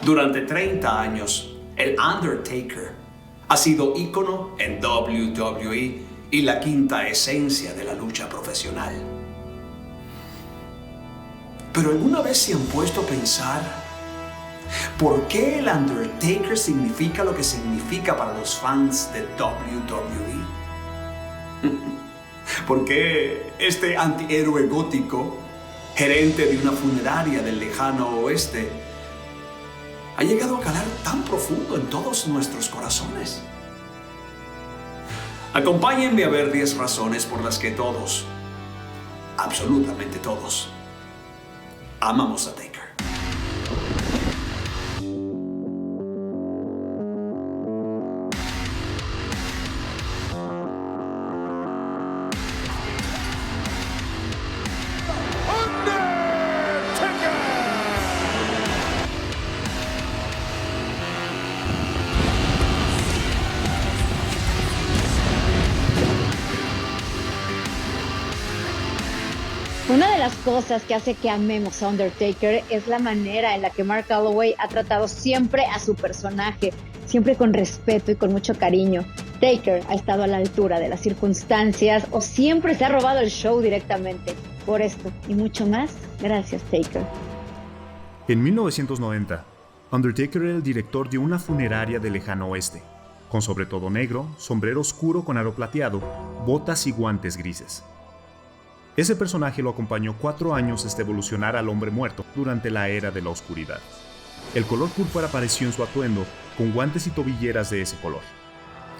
Durante 30 años, el Undertaker ha sido ícono en WWE y la quinta esencia de la lucha profesional. ¿Pero alguna vez se han puesto a pensar por qué el Undertaker significa lo que significa para los fans de WWE? ¿Por qué este antihéroe gótico, gerente de una funeraria del lejano oeste, ha llegado a calar tan profundo en todos nuestros corazones? Acompáñenme a ver 10 razones por las que todos, absolutamente todos, amamos a Taker. Una de las cosas que hace que amemos a Undertaker es la manera en la que Mark Calaway ha tratado siempre a su personaje, siempre con respeto y con mucho cariño. Taker ha estado a la altura de las circunstancias o siempre se ha robado el show directamente. Por esto y mucho más, gracias Taker. En 1990, Undertaker era el director de una funeraria del lejano oeste, con sobretodo negro, sombrero oscuro con aro plateado, botas y guantes grises. Ese personaje lo acompañó 4 años hasta evolucionar al hombre muerto durante la era de la oscuridad. El color púrpura apareció en su atuendo con guantes y tobilleras de ese color.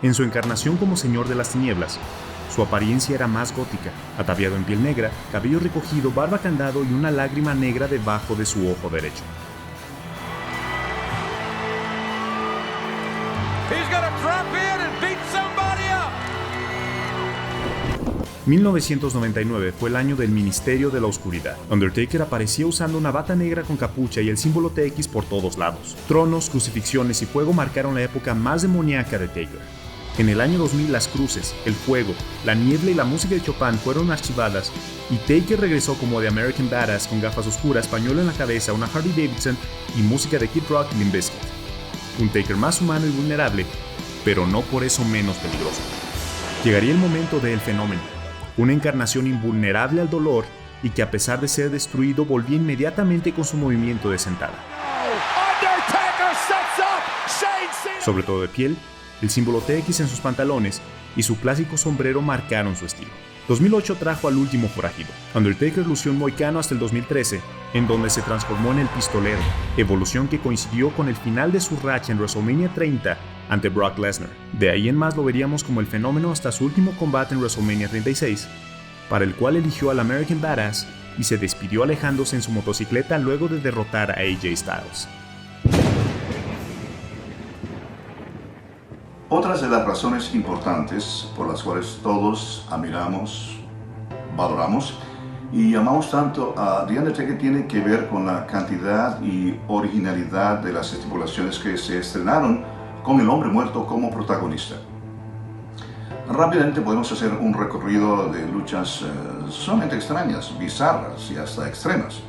En su encarnación como Señor de las Tinieblas, su apariencia era más gótica, ataviado en piel negra, cabello recogido, barba candado y una lágrima negra debajo de su ojo derecho. 1999 fue el año del Ministerio de la Oscuridad. Undertaker aparecía usando una bata negra con capucha y el símbolo TX por todos lados. Tronos, crucifixiones y fuego marcaron la época más demoníaca de Taker. En el año 2000 las cruces, el fuego, la niebla y la música de Chopin fueron archivadas y Taker regresó como The American Badass con gafas oscuras, pañuelo en la cabeza, una Harley Davidson y música de Kid Rock y Limp Bizkit. Un Taker más humano y vulnerable, pero no por eso menos peligroso. Llegaría el momento del fenómeno. Una encarnación invulnerable al dolor y que a pesar de ser destruido volvía inmediatamente con su movimiento de sentada. Sobre todo de piel, el símbolo TX en sus pantalones y su clásico sombrero marcaron su estilo. 2008 trajo al último forajido. Undertaker lució un mohicano hasta el 2013, en donde se transformó en el pistolero, evolución que coincidió con el final de su racha en WrestleMania 30 ante Brock Lesnar. De ahí en más lo veríamos como el fenómeno hasta su último combate en WrestleMania 36, para el cual eligió al American Badass y se despidió alejándose en su motocicleta luego de derrotar a AJ Styles. Otras de las razones importantes por las cuales todos admiramos, valoramos y amamos tanto a The Undertaker tiene que ver con la cantidad y originalidad de las estipulaciones que se estrenaron con el hombre muerto como protagonista. Rápidamente podemos hacer un recorrido de luchas sumamente extrañas, bizarras y hasta extremas,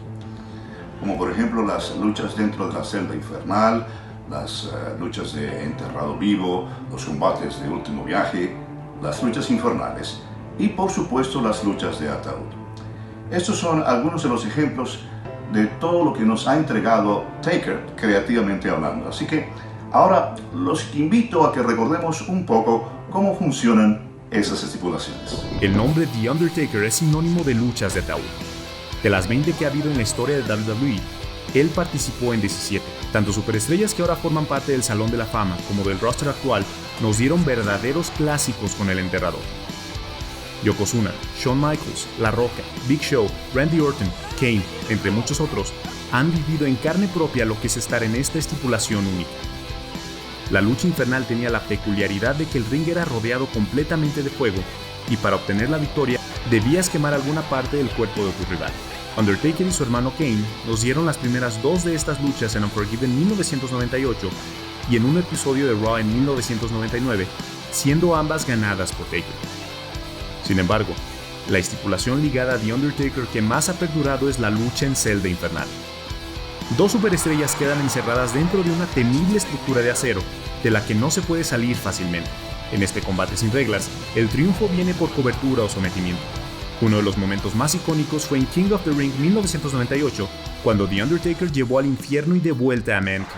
como por ejemplo las luchas dentro de la celda infernal, las luchas de enterrado vivo, los combates de último viaje, las luchas infernales y por supuesto las luchas de ataúd. Estos son algunos de los ejemplos de todo lo que nos ha entregado Taker creativamente hablando. Así que ahora los invito a que recordemos un poco cómo funcionan esas estipulaciones. El nombre The Undertaker es sinónimo de luchas de ataúd. De las 20 que ha habido en la historia de WWE, él participó en 17. Tanto superestrellas que ahora forman parte del Salón de la Fama como del roster actual nos dieron verdaderos clásicos con el enterrador. Yokozuna, Shawn Michaels, La Roca, Big Show, Randy Orton, Kane, entre muchos otros, han vivido en carne propia lo que es estar en esta estipulación única. La lucha infernal tenía la peculiaridad de que el ring era rodeado completamente de fuego y para obtener la victoria debías quemar alguna parte del cuerpo de tu rival. Undertaker y su hermano Kane nos dieron las primeras 2 de estas luchas en Unforgiven 1998 y en un episodio de Raw en 1999, siendo ambas ganadas por Taker. Sin embargo, la estipulación ligada a The Undertaker que más ha perdurado es la lucha en celda infernal. Dos superestrellas quedan encerradas dentro de una temible estructura de acero, de la que no se puede salir fácilmente. En este combate sin reglas, el triunfo viene por cobertura o sometimiento. Uno de los momentos más icónicos fue en King of the Ring 1998, cuando The Undertaker llevó al infierno y de vuelta a Mankind.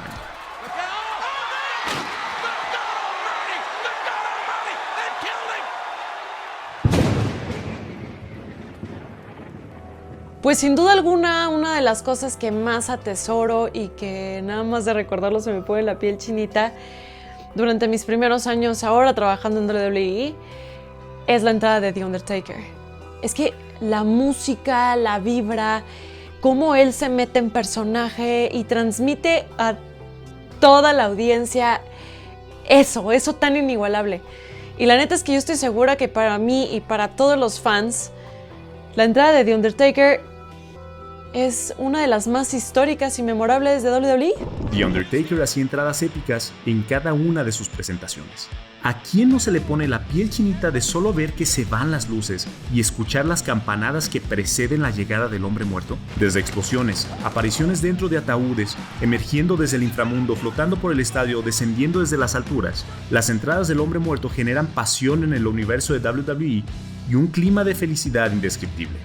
Pues sin duda alguna, una de las cosas que más atesoro y que nada más de recordarlo se me pone la piel chinita durante mis primeros años ahora trabajando en WWE es la entrada de The Undertaker. Es que la música, la vibra, cómo él se mete en personaje y transmite a toda la audiencia eso tan inigualable. Y la neta es que yo estoy segura que para mí y para todos los fans, la entrada de The Undertaker es una de las más históricas y memorables de WWE. The Undertaker hacía entradas épicas en cada una de sus presentaciones. ¿A quién no se le pone la piel chinita de solo ver que se van las luces y escuchar las campanadas que preceden la llegada del hombre muerto? Desde explosiones, apariciones dentro de ataúdes, emergiendo desde el inframundo, flotando por el estadio, descendiendo desde las alturas, las entradas del hombre muerto generan pasión en el universo de WWE y un clima de felicidad indescriptible.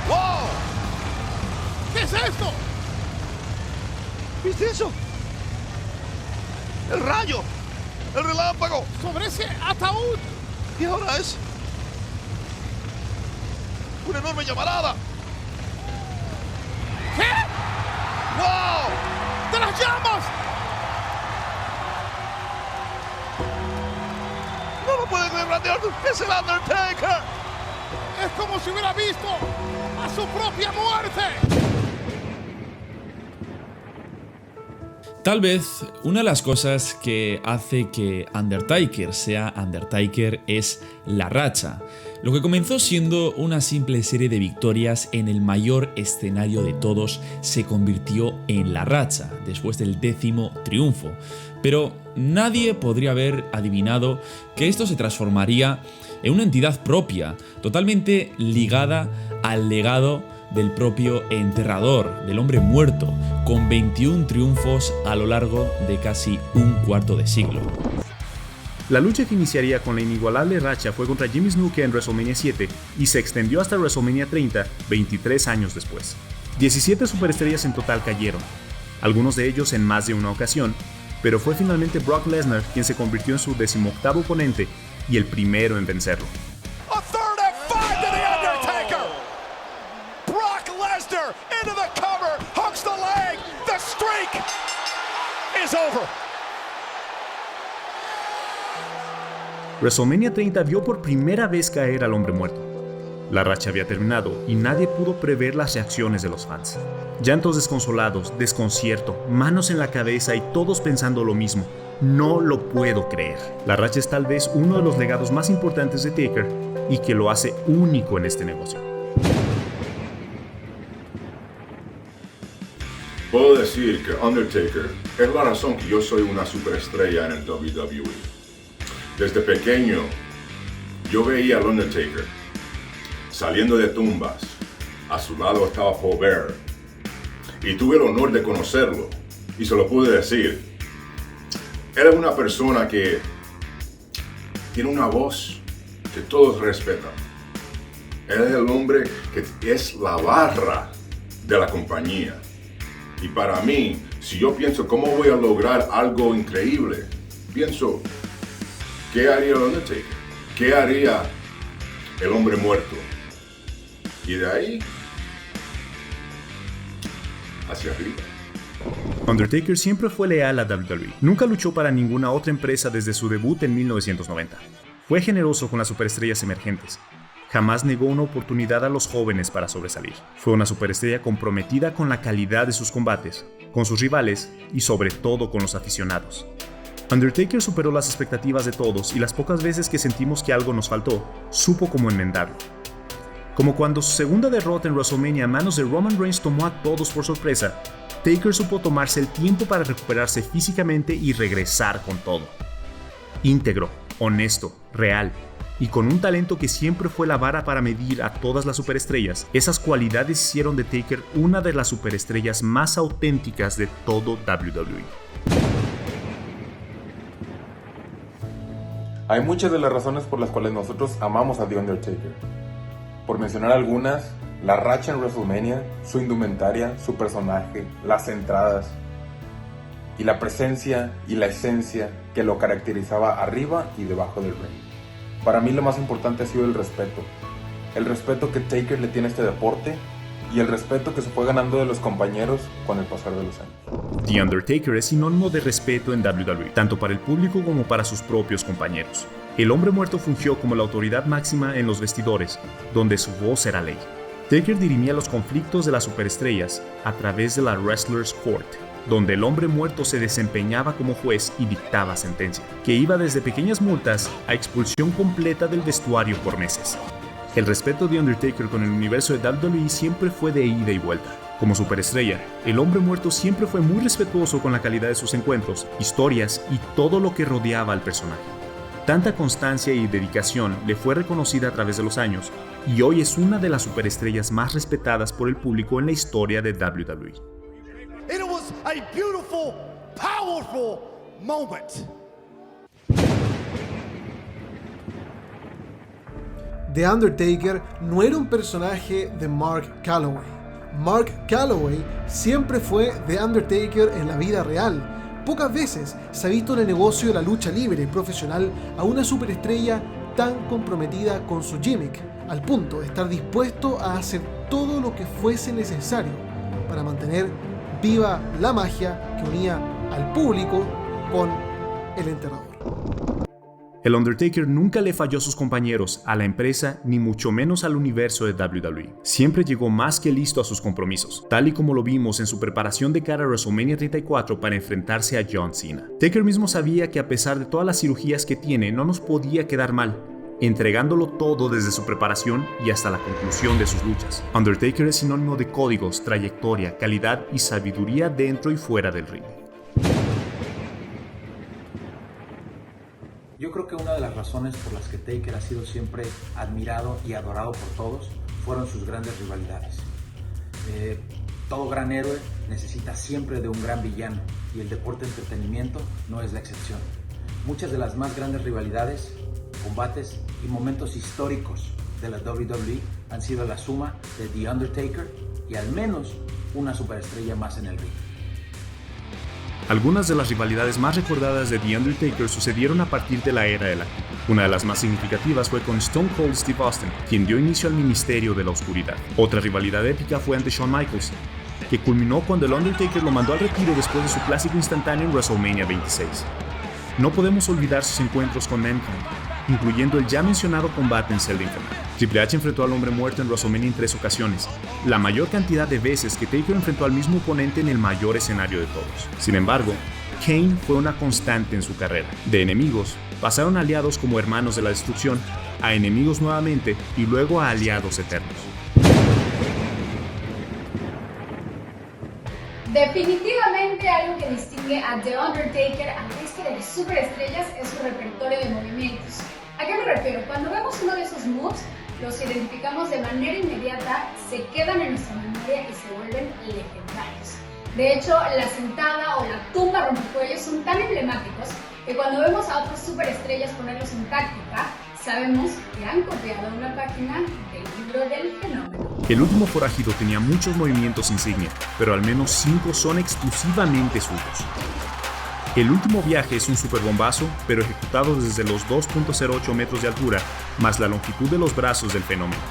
¡Wow! ¿Qué es esto? ¿Viste eso? ¡El rayo! ¡El relámpago! ¡Sobre ese ataúd! ¿Y ahora es? ¡Una enorme llamarada! ¿Qué? ¡Wow! ¡De las llamas! ¡No lo puede creer, Randy Orton! ¡Es el Undertaker! ¡Es como si hubiera visto a su propia muerte! Tal vez una de las cosas que hace que Undertaker sea Undertaker es la racha. Lo que comenzó siendo una simple serie de victorias en el mayor escenario de todos se convirtió en la racha después del 10º triunfo. Pero nadie podría haber adivinado que esto se transformaría en una entidad propia, totalmente ligada al legado del propio enterrador, del hombre muerto, con 21 triunfos a lo largo de casi un cuarto de siglo. La lucha que iniciaría con la inigualable racha fue contra Jimmy Snuka en WrestleMania 7 y se extendió hasta WrestleMania 30, 23 años después. 17 superestrellas en total cayeron, algunos de ellos en más de una ocasión, pero fue finalmente Brock Lesnar quien se convirtió en su 18º oponente y el primero en vencerlo. A third and 5 to the Undertaker. Brock Lesnar into the cover, hooks the leg. The streak is over. WrestleMania 30 vio por primera vez caer al hombre muerto. La racha había terminado y nadie pudo prever las reacciones de los fans. Llantos desconsolados, desconcierto, manos en la cabeza y todos pensando lo mismo. No lo puedo creer. La racha es tal vez uno de los legados más importantes de Taker y que lo hace único en este negocio. Puedo decir que Undertaker es la razón que yo soy una superestrella en el WWE. Desde pequeño, yo veía al Undertaker saliendo de tumbas. A su lado estaba Paul Bearer. Y tuve el honor de conocerlo. Y se lo pude decir. Él es una persona que tiene una voz que todos respetan. Él es el hombre que es la barra de la compañía. Y para mí, si yo pienso cómo voy a lograr algo increíble, pienso, ¿qué haría el Undertaker? ¿Qué haría el hombre muerto? Y de ahí, hacia arriba. Undertaker siempre fue leal a WWE. Nunca luchó para ninguna otra empresa desde su debut en 1990. Fue generoso con las superestrellas emergentes. Jamás negó una oportunidad a los jóvenes para sobresalir. Fue una superestrella comprometida con la calidad de sus combates, con sus rivales y sobre todo con los aficionados. Undertaker superó las expectativas de todos y las pocas veces que sentimos que algo nos faltó, supo cómo enmendarlo. Como cuando su segunda derrota en WrestleMania a manos de Roman Reigns tomó a todos por sorpresa, Taker supo tomarse el tiempo para recuperarse físicamente y regresar con todo. Íntegro, honesto, real, Y con un talento que siempre fue la vara para medir a todas las superestrellas, esas cualidades hicieron de Taker una de las superestrellas más auténticas de todo WWE. Hay muchas de las razones por las cuales nosotros amamos a The Undertaker. Por mencionar algunas, la racha en WrestleMania, su indumentaria, su personaje, las entradas y la presencia y la esencia que lo caracterizaba arriba y debajo del ring. Para mí lo más importante ha sido el respeto que Taker le tiene a este deporte y el respeto que se fue ganando de los compañeros con el pasar de los años. The Undertaker es sinónimo de respeto en WWE, tanto para el público como para sus propios compañeros. El hombre muerto fungió como la autoridad máxima en los vestidores, donde su voz era ley. Taker dirimía los conflictos de las superestrellas a través de la Wrestlers Court, donde el hombre muerto se desempeñaba como juez y dictaba sentencia, que iba desde pequeñas multas a expulsión completa del vestuario por meses. El respeto de Undertaker con el universo de WWE siempre fue de ida y vuelta. Como superestrella, el hombre muerto siempre fue muy respetuoso con la calidad de sus encuentros, historias y todo lo que rodeaba al personaje. Tanta constancia y dedicación le fue reconocida a través de los años, y hoy es una de las superestrellas más respetadas por el público en la historia de WWE. It was a beautiful, powerful moment. The Undertaker no era un personaje de Mark Calaway. Mark Calaway siempre fue The Undertaker en la vida real. Pocas veces se ha visto en el negocio de la lucha libre profesional a una superestrella tan comprometida con su gimmick, al punto de estar dispuesto a hacer todo lo que fuese necesario para mantener viva la magia que unía al público con el enterrador. El Undertaker nunca le falló a sus compañeros, a la empresa, ni mucho menos al universo de WWE. Siempre llegó más que listo a sus compromisos, tal y como lo vimos en su preparación de cara a WrestleMania 34 para enfrentarse a John Cena. Taker mismo sabía que a pesar de todas las cirugías que tiene, no nos podía quedar mal, entregándolo todo desde su preparación y hasta la conclusión de sus luchas. Undertaker es sinónimo de códigos, trayectoria, calidad y sabiduría dentro y fuera del ring. Yo creo que una de las razones por las que Taker ha sido siempre admirado y adorado por todos fueron sus grandes rivalidades. Todo gran héroe necesita siempre de un gran villano y el deporte de entretenimiento no es la excepción. Muchas de las más grandes rivalidades, combates y momentos históricos de la WWE han sido la suma de The Undertaker y al menos una superestrella más en el ring. Algunas de las rivalidades más recordadas de The Undertaker sucedieron a partir de la era de la actitud. Una de las más significativas fue con Stone Cold Steve Austin, quien dio inicio al Ministerio de la Oscuridad. Otra rivalidad épica fue ante Shawn Michaels, que culminó cuando el Undertaker lo mandó al retiro después de su clásico instantáneo en WrestleMania 26. No podemos olvidar sus encuentros con Mankind, incluyendo el ya mencionado combate en Celda Infernal. Triple H enfrentó al hombre muerto en WrestleMania en 3 ocasiones, la mayor cantidad de veces que Taker enfrentó al mismo oponente en el mayor escenario de todos. Sin embargo, Kane fue una constante en su carrera. De enemigos, pasaron aliados como hermanos de la destrucción, a enemigos nuevamente y luego a aliados eternos. Definitivamente algo que distingue a The Undertaker al resto de las superestrellas es su repertorio de movimientos. ¿A qué me refiero? Cuando vemos uno de esos moves, los identificamos de manera inmediata, se quedan en nuestra memoria y se vuelven legendarios. De hecho, la sentada o la tumba rompecuellos son tan emblemáticos que cuando vemos a otras superestrellas ponerlos en táctica, sabemos que han copiado una página del libro del fenómeno. El último forajido tenía muchos movimientos insignia, pero al menos 5 son exclusivamente suyos. El último viaje es un superbombazo, pero ejecutado desde los 2.08 metros de altura, más la longitud de los brazos del fenómeno.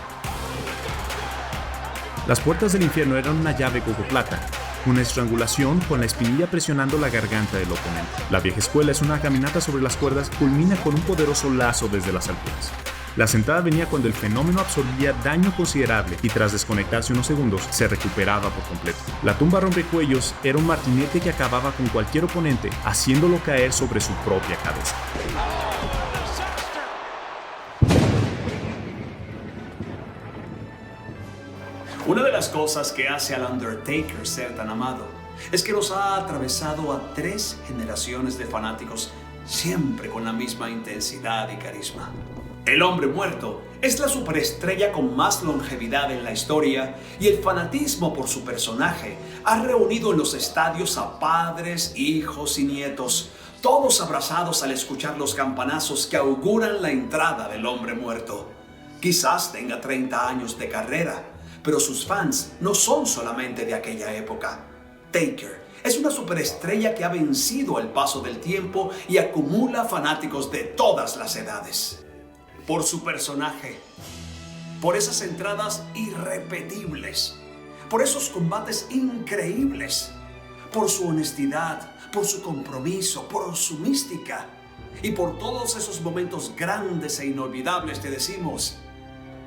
Las puertas del infierno eran una llave coco-plata, una estrangulación con la espinilla presionando la garganta del oponente. La vieja escuela es una caminata sobre las cuerdas que culmina con un poderoso lazo desde las alturas. La sentada venía cuando el fenómeno absorbía daño considerable y tras desconectarse unos segundos se recuperaba por completo. La tumba rompecuellos era un martinete que acababa con cualquier oponente, haciéndolo caer sobre su propia cabeza. Una de las cosas que hace al Undertaker ser tan amado es que los ha atravesado a 3 generaciones de fanáticos, siempre con la misma intensidad y carisma. El hombre muerto es la superestrella con más longevidad en la historia y el fanatismo por su personaje ha reunido en los estadios a padres, hijos y nietos, todos abrazados al escuchar los campanazos que auguran la entrada del hombre muerto. Quizás tenga 30 años de carrera, pero sus fans no son solamente de aquella época. Taker es una superestrella que ha vencido el paso del tiempo y acumula fanáticos de todas las edades. Por su personaje, por esas entradas irrepetibles, por esos combates increíbles, por su honestidad, por su compromiso, por su mística y por todos esos momentos grandes e inolvidables te decimos: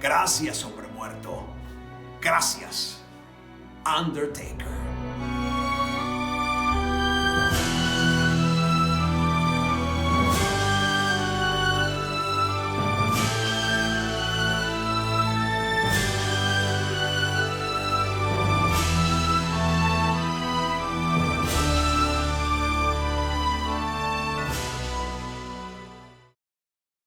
gracias, hombre muerto. Gracias, Undertaker.